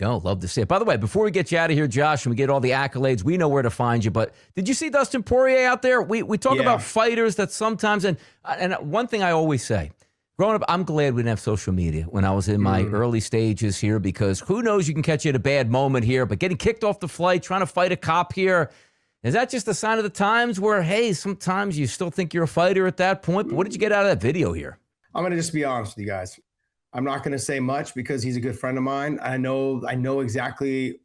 go. Love to see it. By the way, before we get you out of here, Josh, and we get all the accolades, we know where to find you. But did you see Dustin Poirier out there? We talk about fighters that sometimes, and one thing I always say, growing up, I'm glad we didn't have social media when I was in my early stages here, because who knows, you can catch you at a bad moment here. But getting kicked off the flight, trying to fight a cop here, is that just a sign of the times where, hey, sometimes you still think you're a fighter at that point? But what did you get out of that video here? I'm going to just be honest with you guys. I'm not going to say much because he's a good friend of mine. I know exactly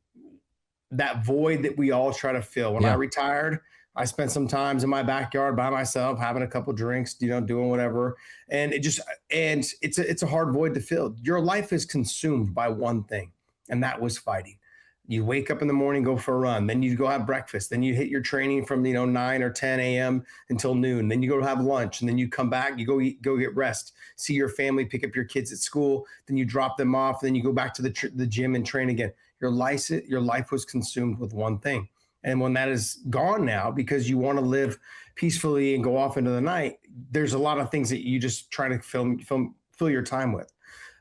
that void that we all try to fill. When I retired, I spent some times in my backyard by myself, having a couple drinks, doing whatever. And it's a hard void to fill. Your life is consumed by one thing, and that was fighting. You wake up in the morning, go for a run, then you go have breakfast, then you hit your training from 9 or 10 a.m. until noon, then you go have lunch, and then you come back, you go get rest, see your family, pick up your kids at school, then you drop them off, then you go back to the gym and train again. Your life was consumed with one thing. And when that is gone now, because you want to live peacefully and go off into the night, there's a lot of things that you just try to fill your time with.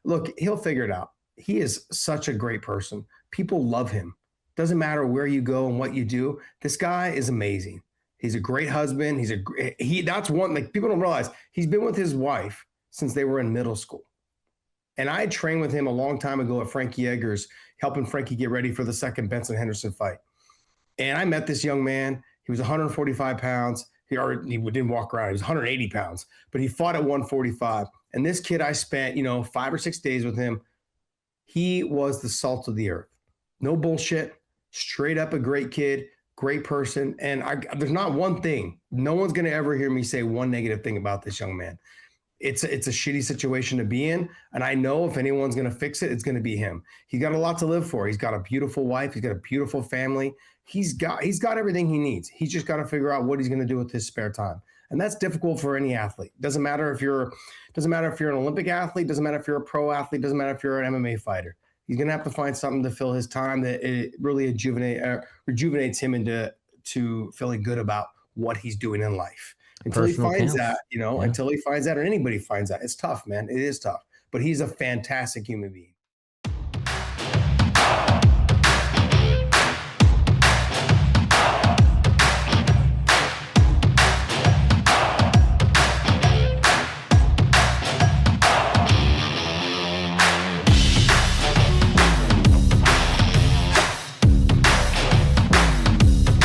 Look, he'll figure it out. He is such a great person. People love him. Doesn't matter where you go and what you do. This guy is amazing. He's a great husband. That's one, like, people don't realize he's been with his wife since they were in middle school. And I trained with him a long time ago at Frankie Edgar's, helping Frankie get ready for the second Benson Henderson fight. And I met this young man. He was 145 pounds. He didn't walk around. He was 180 pounds, but he fought at 145. And this kid, I spent, 5 or 6 days with him. He was the salt of the earth. No bullshit, straight up a great kid, great person. And there's not one thing. No one's going to ever hear me say one negative thing about this young man. It's a shitty situation to be in. And I know if anyone's going to fix it, it's going to be him. He's got a lot to live for. He's got a beautiful wife. He's got a beautiful family. He's got everything he needs. He's just got to figure out what he's going to do with his spare time. And that's difficult for any athlete. Doesn't matter if you're an Olympic athlete, doesn't matter if you're a pro athlete, doesn't matter if you're an MMA fighter. He's going to have to find something to fill his time that it really rejuvenates him into feeling good about what he's doing in life. Until he finds that, until he finds that, or anybody finds that, it's tough, man. It is tough. But he's a fantastic human being.